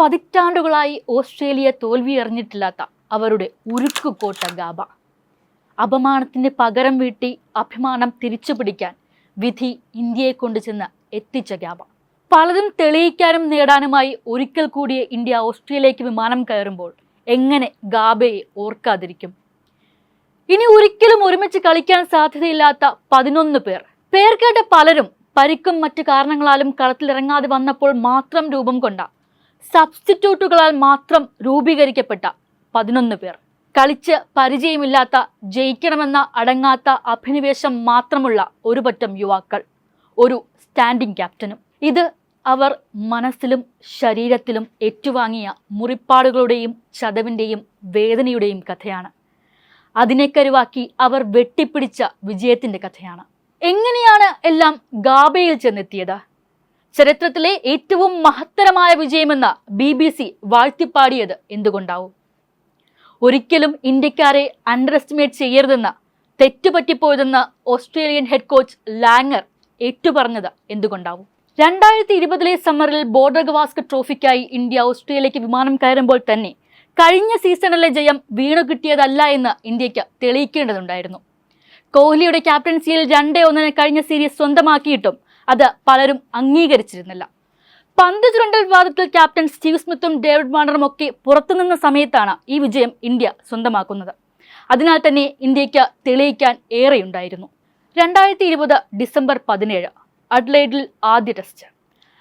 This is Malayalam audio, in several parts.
പതിറ്റാണ്ടുകളായി ഓസ്ട്രേലിയ തോൽവിയറിഞ്ഞിട്ടില്ലാത്ത അവരുടെ ഉരുക്കുകോട്ട ഗാബ. അപമാനത്തിന് പകരം വീട്ടി അഭിമാനം തിരിച്ചുപിടിക്കാൻ വിധി ഇന്ത്യയെ കൊണ്ടുചെന്ന് എത്തിച്ച ഗാബ. പലതും തെളിയിക്കാനും നേടാനുമായി ഒരിക്കൽ കൂടി ഇന്ത്യ ഓസ്ട്രേലിയയിലേക്ക് വിമാനം കയറുമ്പോൾ എങ്ങനെ ഗാബയെ ഓർക്കാതിരിക്കും? ഇനി ഒരിക്കലും ഒരുമിച്ച് കളിക്കാൻ സാധ്യതയില്ലാത്ത 11 പേർ. പേർക്കേട്ട പലരും പരിക്കും മറ്റു കാരണങ്ങളാലും കളത്തിലിറങ്ങാതെ വന്നപ്പോൾ മാത്രം രൂപം കൊണ്ട സബ്സ്റ്റിറ്റ്യൂട്ടുകളാൽ മാത്രം രൂപീകരിക്കപ്പെട്ട 11 പേർ. കളിച്ച് പരിചയമില്ലാത്ത, ജയിക്കണമെന്ന അടങ്ങാത്ത അഭിനിവേശം മാത്രമുള്ള ഒരു പറ്റം യുവാക്കൾ, ഒരു സ്റ്റാൻഡിംഗ് ക്യാപ്റ്റനും. ഇത് അവർ മനസ്സിലും ശരീരത്തിലും ഏറ്റുവാങ്ങിയ മുറിപ്പാടുകളുടെയും ചതവിൻ്റെയും വേദനയുടെയും കഥയാണ്. അതിനെ കരുവാക്കി അവർ വെട്ടിപ്പിടിച്ച വിജയത്തിൻ്റെ കഥയാണ്. എങ്ങനെയാണ് എല്ലാം ഗാബയിൽ ചെന്നെത്തിയത്? ചരിത്രത്തിലെ ഏറ്റവും മഹത്തരമായ വിജയമെന്ന് BBC വാഴ്ത്തിപ്പാടിയത് എന്തുകൊണ്ടാവും? ഒരിക്കലും ഇന്ത്യക്കാരെ അണ്ടർ എസ്റ്റിമേറ്റ് ചെയ്യരുതെന്ന്, തെറ്റുപറ്റിപ്പോയതെന്ന് ഓസ്ട്രേലിയൻ ഹെഡ് കോച്ച് ലാങ്ങർ ഏറ്റുപറഞ്ഞത് എന്തുകൊണ്ടാവും? 2020 സമ്മറിൽ ബോർഡർ ഗവാസ്കർ ട്രോഫിക്കായി ഇന്ത്യ ഓസ്ട്രേലിയക്ക് വിമാനം കയറുമ്പോൾ തന്നെ കഴിഞ്ഞ സീസണിലെ ജയം വീണു കിട്ടിയതല്ല എന്ന് ഇന്ത്യക്ക് തെളിയിക്കേണ്ടതുണ്ടായിരുന്നു. കോഹ്ലിയുടെ ക്യാപ്റ്റൻസിയിൽ 2-1 കഴിഞ്ഞ സീരീസ് സ്വന്തമാക്കിയിട്ടും അത് പലരും അംഗീകരിച്ചിരുന്നില്ല. പന്ത് ചുരണ്ടൽ വിവാദത്തിൽ ക്യാപ്റ്റൻ സ്റ്റീവ് സ്മിത്തും ഡേവിഡ് വാർണറും ഒക്കെ പുറത്തുനിന്ന സമയത്താണ് ഈ വിജയം ഇന്ത്യ സ്വന്തമാക്കുന്നത്. അതിനാൽ തന്നെ ഇന്ത്യക്ക് തെളിയിക്കാൻ ഏറെയുണ്ടായിരുന്നു. 2020 ഡിസംബർ 17 അഡ്ലെയ്ഡിൽ ആദ്യ ടെസ്റ്റ്.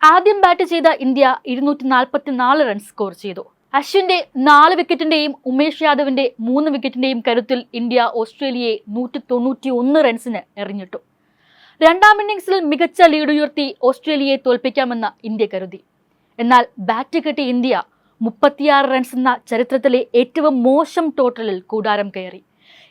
ആദ്യം ബാറ്റ് ചെയ്ത ഇന്ത്യ 244 റൺസ് സ്കോർ ചെയ്തു. അശ്വിന്റെ 4 വിക്കറ്റിന്റെയും ഉമേഷ് യാദവിന്റെ 3 വിക്കറ്റിന്റെയും കരുത്തിൽ ഇന്ത്യ ഓസ്ട്രേലിയയെ 191 റൺസിന് എറിഞ്ഞിട്ടു. രണ്ടാം ഇന്നിംഗ്സിൽ മികച്ച ലീഡ് ഉയർത്തി ഓസ്ട്രേലിയയെ തോൽപ്പിക്കാമെന്ന് ഇന്ത്യ കരുതി. എന്നാൽ ബാറ്റ് കിട്ടിയ ഇന്ത്യ 36 റൺസ് എന്ന ചരിത്രത്തിലെ ഏറ്റവും മോശം ടോട്ടലിൽ കൂടാരം കയറി.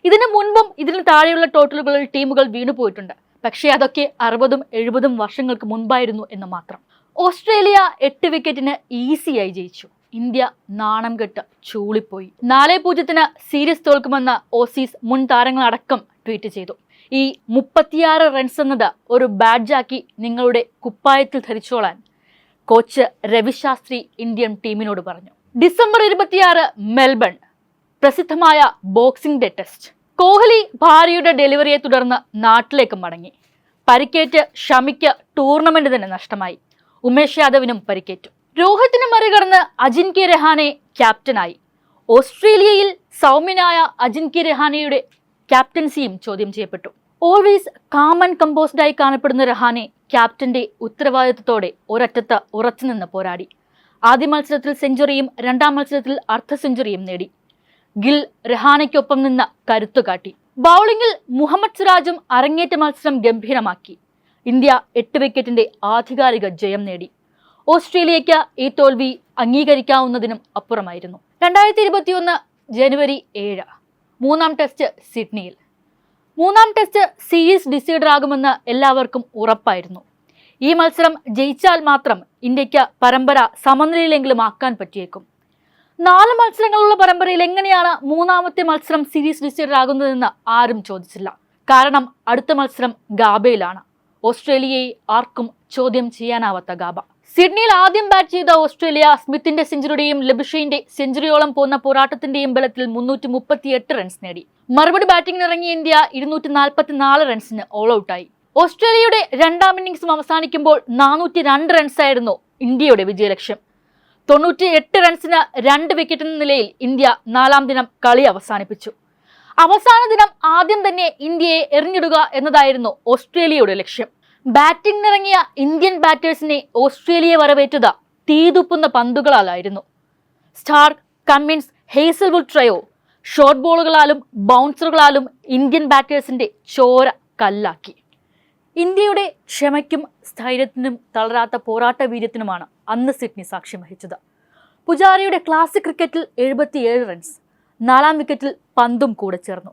ഇതിനു മുൻപും ഇതിന് താഴെയുള്ള ടോട്ടലുകളിൽ ടീമുകൾ വീണുപോയിട്ടുണ്ട്. പക്ഷേ അതൊക്കെ 60ഉം 70ഉം വർഷങ്ങൾക്ക് മുൻപായിരുന്നു എന്ന് മാത്രം. ഓസ്ട്രേലിയ 8 വിക്കറ്റിന് ഈസിയായി ജയിച്ചു. ഇന്ത്യ നാണം കെട്ട് ചൂളിപ്പോയി. 4-0 സീരീസ് തോൽക്കുമെന്ന് ഓസീസ് മുൻ താരങ്ങളടക്കം ട്വീറ്റ് ചെയ്തു. ഈ 36 റൺസ് എന്നത് ഒരു ബാഡ്ജാക്കി നിങ്ങളുടെ കുപ്പായത്തിൽ ധരിച്ചോളാൻ കോച്ച് രവിശാസ്ത്രി ഇന്ത്യൻ ടീമിനോട് പറഞ്ഞു. ഡിസംബർ 26 മെൽബൺ, പ്രസിദ്ധമായ ബോക്സിംഗ് ഡേ ടെസ്റ്റ്. കോഹ്ലി ഭാര്യയുടെ ഡെലിവറിയെ തുടർന്ന് നാട്ടിലേക്ക് മടങ്ങി. പരിക്കേറ്റ് ഷമിക്ക് ടൂർണമെന്റ് തന്നെ നഷ്ടമായി. ഉമേഷ് യാദവിനും പരിക്കേറ്റു. രോഹിത്തിനെ മറികടന്ന് അജിൻക്യ രഹാനെ ക്യാപ്റ്റനായി. ഓസ്ട്രേലിയയിൽ സൗമ്യനായ അജിൻക്യ രഹാനെയുടെ ക്യാപ്റ്റൻസിയും ചോദ്യം ചെയ്യപ്പെട്ടു. ഓൾവേസ് കാം ആൻഡ് കമ്പോസ്ഡായി കാണപ്പെടുന്ന രഹാനെ ക്യാപ്റ്റന്റെ ഉത്തരവാദിത്വത്തോടെ ഒരറ്റത്ത് ഉറച്ചുനിന്ന് പോരാടി. ആദ്യ മത്സരത്തിൽ സെഞ്ചുറിയും രണ്ടാം മത്സരത്തിൽ അർദ്ധ സെഞ്ചുറിയും നേടി. ഗിൽ രഹാനയ്ക്കൊപ്പം നിന്ന് കരുത്തുകാട്ടി. ബൗളിംഗിൽ മുഹമ്മദ് സിറാജും അരങ്ങേറ്റ മത്സരം ഗംഭീരമാക്കി. ഇന്ത്യ 8 വിക്കറ്റിന്റെ ആധികാരിക ജയം നേടി. ഓസ്ട്രേലിയയ്ക്ക് ഈ തോൽവി അംഗീകരിക്കാവുന്നതിനും അപ്പുറമായിരുന്നു. 2021 ജനുവരി 7 മൂന്നാം ടെസ്റ്റ് സിഡ്നിയിൽ. മൂന്നാം ടെസ്റ്റ് സീരീസ് ഡിസൈഡർ ആകുമെന്ന് എല്ലാവർക്കും ഉറപ്പായിരുന്നു. ഈ മത്സരം ജയിച്ചാൽ മാത്രം ഇന്ത്യക്ക് പരമ്പര സമനിലയിലെങ്കിലും ആക്കാൻ പറ്റിയേക്കും. 4 മത്സരങ്ങളുള്ള പരമ്പരയിൽ എങ്ങനെയാണ് മൂന്നാമത്തെ മത്സരം സീരീസ് ഡിസൈഡർ ആകുന്നതെന്ന് ആരും ചോദിച്ചില്ല. കാരണം അടുത്ത മത്സരം ഗാബയിലാണ്. ഓസ്ട്രേലിയയെ ആർക്കും ചോദ്യം ചെയ്യാനാവാത്ത ഗാബ. സിഡ്നിയിൽ ആദ്യം ബാറ്റ് ചെയ്ത ഓസ്ട്രേലിയ സ്മിത്തിന്റെ സെഞ്ചുറിയുടെയും ലബുഷൈന്റെ സെഞ്ചുറിയോളം പോന്ന പോരാട്ടത്തിന്റെയും ബലത്തിൽ 338 റൺസ് നേടി. മറുപടി ബാറ്റിംഗിനിറങ്ങിയ ഇന്ത്യ 244 റൺസിന് ഓൾ ഔട്ടായി. ഓസ്ട്രേലിയയുടെ രണ്ടാം ഇന്നിംഗ്സും അവസാനിക്കുമ്പോൾ 402 റൺസായിരുന്നു ഇന്ത്യയുടെ വിജയലക്ഷ്യം. 98 റൺസിന് 2 വിക്കറ്റ് എന്ന നിലയിൽ ഇന്ത്യ 4ാം ദിനം കളി അവസാനിപ്പിച്ചു. അവസാന ദിനം ആദ്യം തന്നെ ഇന്ത്യയെ എറിഞ്ഞിടുക എന്നതായിരുന്നു ഓസ്ട്രേലിയയുടെ ലക്ഷ്യം. ബാറ്റിംഗിനിറങ്ങിയ ഇന്ത്യൻ ബാറ്റേഴ്സിനെ ഓസ്ട്രേലിയ വരവേറ്റത് തീതുപ്പുന്ന പന്തുകളാലായിരുന്നു. Starc, Cummins, Hazlewood trio short ബോളുകളാലും ബൗൺസറുകളാലും ഇന്ത്യൻ ബാറ്റേഴ്സിന്റെ ചോര കല്ലാക്കി. ഇന്ത്യയുടെ ക്ഷമയ്ക്കും സ്ഥൈര്യത്തിനും തളരാത്ത പോരാട്ട വീര്യത്തിനുമാണ് അന്ന് സിഡ്നി സാക്ഷ്യം വഹിച്ചത്. പുജാരയുടെ ക്ലാസിക് ക്രിക്കറ്റിൽ 77 റൺസ്. 4ാം വിക്കറ്റിൽ പന്തും കൂടെ ചേർന്നു.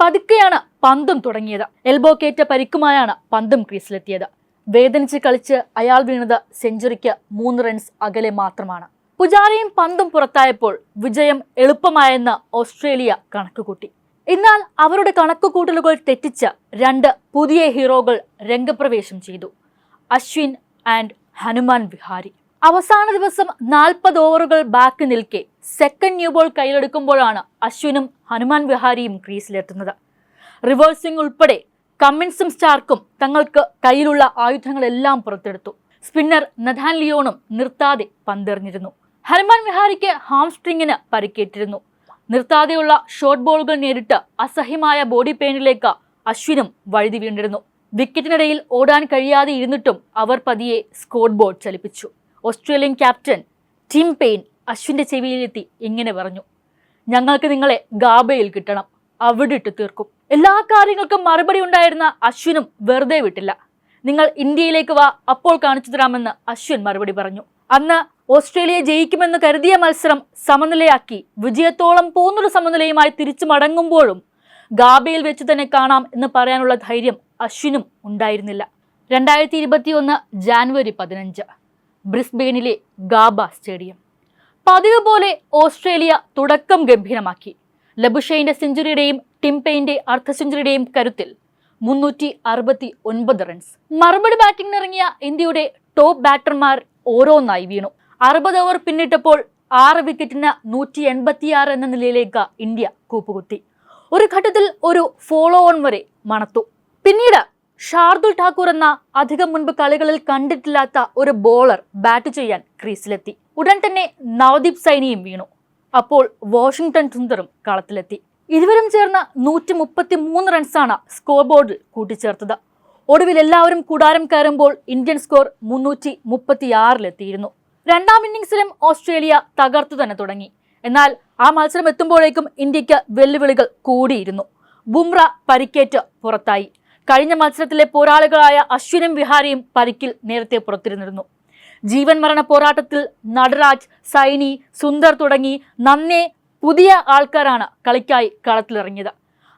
പതുക്കെയാണ് പന്തും തുടങ്ങിയത്. എൽബോക്കേറ്റ പരിക്കുമായാണ് പന്തും ക്രീസിലെത്തിയത്. വേദനിച്ച് കളിച്ച് അയാൾ വീണത് സെഞ്ചുറിക്ക് 3 റൺസ് അകലെ മാത്രമാണ്. പുജാരയും പന്തും പുറത്തായപ്പോൾ വിജയം എളുപ്പമായെന്ന് ഓസ്ട്രേലിയ കണക്കുകൂട്ടി. എന്നാൽ അവരുടെ കണക്കുകൂട്ടലുകൾ തെറ്റിച്ച് 2 പുതിയ ഹീറോകൾ രംഗപ്രവേശം ചെയ്തു. അശ്വിൻ ആൻഡ് ഹനുമാൻ വിഹാരി. അവസാന ദിവസം 40 ഓവറുകൾ ബാക്കി നിൽക്കെ സെക്കൻഡ് ന്യൂ ബോൾ കയ്യിലെടുക്കുമ്പോഴാണ് അശ്വിനും ഹനുമാൻ വിഹാരിയും ക്രീസിലെത്തുന്നത്. റിവേഴ്സിംഗ് ഉൾപ്പെടെ കമ്മിൻസും സ്റ്റാർക്കും തങ്ങൾക്ക് കയ്യിലുള്ള ആയുധങ്ങളെല്ലാം പുറത്തെടുത്തു. സ്പിന്നർ നഥാൻ ലിയോണും നിർത്താതെ പന്തെറിഞ്ഞിരുന്നു. ഹനുമാൻ വിഹാരിക്ക് ഹാംസ്ട്രിങ്ങിന് പരിക്കേറ്റിരുന്നു. നിർത്താതെയുള്ള ഷോർട്ട് ബോളുകൾ നേരിട്ട് അസഹ്യമായ ബോഡി പെയിനിലേക്ക് അശ്വിനും വഴുതി വീണിരുന്നു. വിക്കറ്റിനിടയിൽ ഓടാൻ കഴിയാതെ ഇരുന്നിട്ടും അവർ പതിയെ സ്കോർ ബോർഡ് ചലിപ്പിച്ചു. ഓസ്ട്രേലിയൻ ക്യാപ്റ്റൻ ടിം പെയിൻ അശ്വിന്റെ ചെവിയിലെത്തി ഇങ്ങനെ പറഞ്ഞു: ഞങ്ങൾക്ക് നിങ്ങളെ ഗാബയിൽ കിട്ടണം, അവിടെ ഇട്ട് തീർക്കും. എല്ലാ കാര്യങ്ങൾക്കും മറുപടി ഉണ്ടായിരുന്ന അശ്വിനും വെറുതെ വിട്ടില്ല. നിങ്ങൾ ഇന്ത്യയിലേക്ക് വാ, അപ്പോൾ കാണിച്ചു തരാമെന്ന് അശ്വിൻ മറുപടി പറഞ്ഞു. അന്ന് ഓസ്ട്രേലിയ ജയിക്കുമെന്ന് കരുതിയ മത്സരം സമനിലയാക്കി വിജയത്തോളം പോന്നൊരു സമനിലയുമായി തിരിച്ചു മടങ്ങുമ്പോഴും ഗാബയിൽ വെച്ച് തന്നെ കാണാം എന്ന് പറയാനുള്ള ധൈര്യം അശ്വിനും ഉണ്ടായിരുന്നില്ല. 2021 ജാനുവരി 15 ബ്രിസ്ബെയിനിലെ ഗാബ സ്റ്റേഡിയം. പതിവ് പോലെ ഓസ്ട്രേലിയ തുടക്കം ഗംഭീരമാക്കി. ലബുഷൈന്റെ സെഞ്ചുറിയുടെയും ടിം പെയിന്റെ അർദ്ധ സെഞ്ചുറിയുടെയും കരുത്തിൽ 369 റൺസ്. മറുപടി ബാറ്റിംഗിനിറങ്ങിയ ഇന്ത്യയുടെ ടോപ്പ് ബാറ്റർമാർ ഓരോന്നായി വീണു. 60 ഓവർ പിന്നിട്ടപ്പോൾ 6 വിക്കറ്റിന് 186 എന്ന നിലയിലേക്ക് ഇന്ത്യ കൂപ്പുകുത്തി. ഒരു ഘട്ടത്തിൽ ഒരു ഫോളോ ഓൺ വരെ മണത്തു. പിന്നീട് ഷാർദുൽ ഠാക്കൂർ എന്ന അധികം മുൻപ് കളികളിൽ കണ്ടിട്ടില്ലാത്ത ഒരു ബോളർ ബാറ്റ് ചെയ്യാൻ ക്രീസിലെത്തി. ഉടൻ തന്നെ നവദീപ് സൈനിയും വീണു. അപ്പോൾ വാഷിംഗ്ടൺ സുന്ദറും കളത്തിലെത്തി. ഇരുവരും ചേർന്ന് 133 റൺസാണ് സ്കോർ ബോർഡിൽ കൂട്ടിച്ചേർത്തത്. ഒടുവിൽ എല്ലാവരും കൂടാരം കയറുമ്പോൾ ഇന്ത്യൻ സ്കോർ 336-ലെത്തിയിരുന്നു. രണ്ടാം ഇന്നിംഗ്സിലും ഓസ്ട്രേലിയ തകർത്തു തന്നെ തുടങ്ങി. എന്നാൽ ആ മത്സരം എത്തുമ്പോഴേക്കും ഇന്ത്യക്ക് വെല്ലുവിളികൾ കൂടിയിരുന്നു. ബുംറ പരിക്കേറ്റ് പുറത്തായി. കഴിഞ്ഞ മത്സരത്തിലെ പോരാളികളായ അശ്വിനും വിഹാരിയും പരിക്കിൽ നേരത്തെ പുറത്തിരുന്നിരുന്നു. ജീവൻ മരണ പോരാട്ടത്തിൽ നടരാജ്, സൈനി, സുന്ദർ തുടങ്ങി നന്നേ പുതിയ ആൾക്കാരാണ് കളിക്കായി കളത്തിലിറങ്ങിയത്.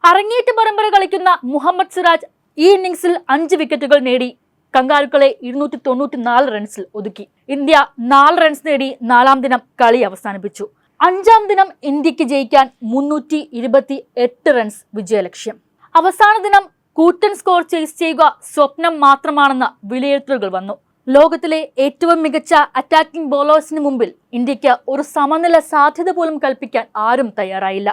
അരങ്ങേറ്റ പരമ്പര കളിക്കുന്ന മുഹമ്മദ് സിറാജ് ഈ ഇന്നിംഗ്സിൽ 5 വിക്കറ്റുകൾ നേടി കങ്കാരുക്കളെ 294 റൺസിൽ ഒതുക്കി. ഇന്ത്യ 4 റൺസ് നേടി 4-ാം ദിനം കളി അവസാനിപ്പിച്ചു. 5-ാം ദിനം ഇന്ത്യക്ക് ജയിക്കാൻ 328 റൺസ് വിജയലക്ഷ്യം. അവസാന ദിനം കൂറ്റൻ സ്കോർ ചേസ് ചെയ്യുക സ്വപ്നം മാത്രമാണെന്ന വിലയിരുത്തലുകൾ വന്നു. ലോകത്തിലെ ഏറ്റവും മികച്ച അറ്റാക്കിംഗ് ബോളേഴ്സിന് മുമ്പിൽ ഇന്ത്യക്ക് ഒരു സമനില സാധ്യത പോലും കൽപ്പിക്കാൻ ആരും തയ്യാറായില്ല.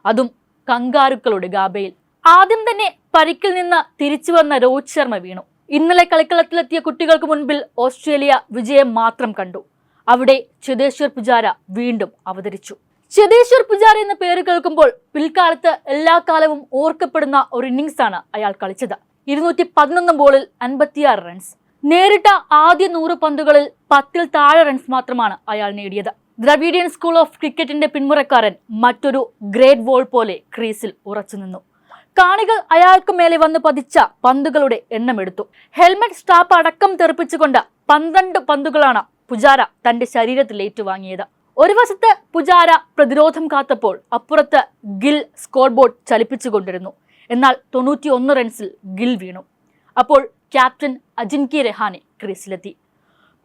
അതും കങ്കാരുക്കളുടെ ഗാബയിൽ. ആദ്യം തന്നെ പരിക്കിൽ നിന്ന് തിരിച്ചു വന്ന രോഹിത് ശർമ്മ വീണു. ഇന്നലെ കളിക്കളത്തിലെത്തിയ കുട്ടികൾക്ക് മുൻപിൽ ഓസ്ട്രേലിയ വിജയം മാത്രം കണ്ടു. അവിടെ ചേതേശ്വർ പുജാര വീണ്ടും അവതരിച്ചു. ചേതേശ്വർ പുജാര എന്ന പേര് കേൾക്കുമ്പോൾ പിൽക്കാലത്ത് എല്ലാ കാലവും ഓർക്കപ്പെടുന്ന ഒരു ഇന്നിംഗ്സാണ് അയാൾ കളിച്ചത്. 211 ബോളിൽ 56 റൺസ്. നേരിട്ട ആദ്യ 100 പന്തുകളിൽ 10-ൽ താഴെ റൺസ് മാത്രമാണ് അയാൾ നേടിയത്. ദ്രവിഡിയൻ സ്കൂൾ ഓഫ് ക്രിക്കറ്റിന്റെ പിന്മുറക്കാരൻ മറ്റൊരു ഗ്രേറ്റ് വോൾ പോലെ ക്രീസിൽ ഉറച്ചുനിന്നു. കാണികൾ അയാൾക്ക് മേലെ വന്ന് പതിച്ച പന്തുകളുടെ എണ്ണമെടുത്തു. ഹെൽമെറ്റ് സ്ട്രാപ്പ് അടക്കം തെറിപ്പിച്ചുകൊണ്ട് 12 പന്തുകളാണ് പുജാര തന്റെ ശരീരത്തിൽ ഏറ്റുവാങ്ങിയത്. ഒരു വശത്ത് പുജാര പ്രതിരോധം കാത്തപ്പോൾ അപ്പുറത്ത് ഗിൽ സ്കോർ ബോർഡ് ചലിപ്പിച്ചുകൊണ്ടിരുന്നു. എന്നാൽ 91 റൺസിൽ ഗിൽ വീണു. അപ്പോൾ ക്യാപ്റ്റൻ അജിൻക്യ രഹാനെ ക്രീസിലെത്തി.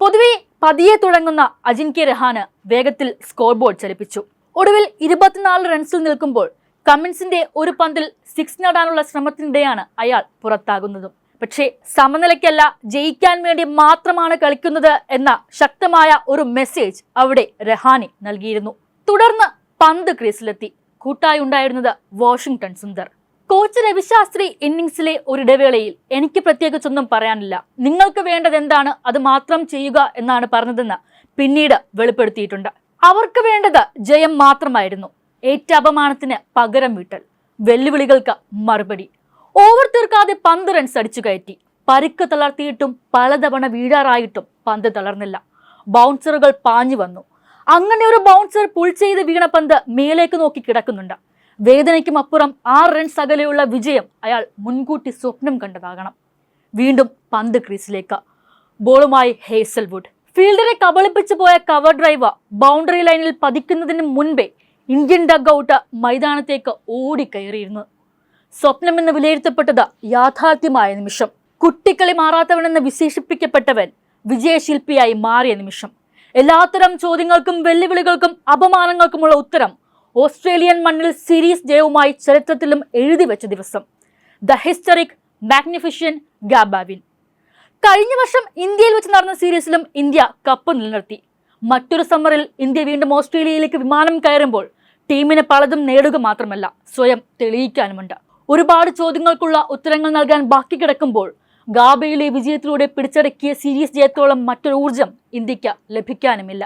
പൊതുവെ പതിയെ തുടങ്ങുന്ന അജിൻക്യ രഹാന് വേഗത്തിൽ സ്കോർ ബോർഡ് ചലിപ്പിച്ചു. ഒടുവിൽ 24 റൺസിൽ നിൽക്കുമ്പോൾ കമ്മിൻസിന്റെ ഒരു പന്തിൽ 6 നേടാനുള്ള ശ്രമത്തിനിടെയാണ് അയാൾ പുറത്താകുന്നതും. പക്ഷേ സമനിലയ്ക്കല്ല, ജയിക്കാൻ വേണ്ടി മാത്രമാണ് കളിക്കുന്നത് എന്ന ശക്തമായ ഒരു മെസ്സേജ് അവിടെ രഹാനെ നൽകിയിരുന്നു. തുടർന്ന് പന്ത് ക്രീസിലെത്തി. കൂട്ടായി ഉണ്ടായിരുന്നത് വാഷിംഗ്ടൺ സുന്ദർ. കോച്ച് രവിശാസ്ത്രി ഇന്നിംഗ്സിലെ ഒരിടവേളയിൽ എനിക്ക് പ്രത്യേകിച്ചൊന്നും പറയാനില്ല, നിങ്ങൾക്ക് വേണ്ടത് എന്താണ് അത് മാത്രം ചെയ്യുക എന്നാണ് പറഞ്ഞതെന്ന് പിന്നീട് വെളിപ്പെടുത്തിയിട്ടുണ്ട്. അവർക്ക് വേണ്ടത് ജയം മാത്രമായിരുന്നു. ഏറ്റ അപമാനത്തിന് പകരം വീട്ടൽ, വെല്ലുവിളികൾക്ക് മറുപടി. ഓവർ തീർക്കാതെ 10 റൺസ് അടിച്ചു കയറ്റി. പരിക്ക് തളർത്തിയിട്ടും പലതവണ വീഴാറായിട്ടും പന്ത് തളർന്നില്ല. ബൗൺസറുകൾ പാഞ്ഞു വന്നു. അങ്ങനെ ഒരു ബൗൺസർ പുൾ ചെയ്ത് വീണ പന്ത് മേലേക്ക് നോക്കി കിടക്കുന്നുണ്ട്. വേദനയ്ക്കും അപ്പുറം 6 റൺസ് അകലെയുള്ള വിജയം അയാൾ മുൻകൂട്ടി സ്വപ്നം കണ്ടതാകണം. വീണ്ടും പന്ത് ക്രീസിലേക്ക്. ബോളുമായി ഹേസൽവുഡ്. ഫീൽഡറെ കബളിപ്പിച്ചു പോയ കവർ ഡ്രൈവ് ബൗണ്ടറി ലൈനിൽ പതിക്കുന്നതിന് മുൻപേ ഇന്ത്യൻ ഡഗ് ഔട്ട് മൈതാനത്തേക്ക് ഓടിക്കയറിയിരുന്നു. സ്വപ്നമെന്ന് വിലയിരുത്തപ്പെട്ടത് യാഥാർത്ഥ്യമായ നിമിഷം. കുട്ടിക്കളി മാറാത്തവനെന്ന് വിശേഷിപ്പിക്കപ്പെട്ടവൻ വിജയശില്പിയായി മാറിയ നിമിഷം. എല്ലാത്തരം ചോദ്യങ്ങൾക്കും വെല്ലുവിളികൾക്കും അപമാനങ്ങൾക്കുമുള്ള ഉത്തരം ഓസ്ട്രേലിയൻ മണ്ണിൽ സീരീസ് ജയവുമായി ചരിത്രത്തിലും എഴുതി വെച്ച ദിവസം. The historic magnificent Gabba win. കഴിഞ്ഞ വർഷം ഇന്ത്യയിൽ വെച്ച് നടന്ന സീരീസിലും ഇന്ത്യ കപ്പ് നിലനിർത്തി. മറ്റൊരു സമ്മറിൽ ഇന്ത്യ വീണ്ടും ഓസ്ട്രേലിയയിലേക്ക് വിമാനം കയറുമ്പോൾ ടീമിന് പലതും നേടുക മാത്രമല്ല, സ്വയം തെളിയിക്കാനുമുണ്ട്. ഒരുപാട് ചോദ്യങ്ങൾക്കുള്ള ഉത്തരങ്ങൾ നൽകാൻ ബാക്കി കിടക്കുമ്പോൾ ഗാബയിലെ വിജയത്തിലൂടെ പിടിച്ചടക്കിയ സീരീസ് ജയത്തോളം മറ്റൊരു ഊർജം ഇന്ത്യക്ക് ലഭിക്കാനുമില്ല.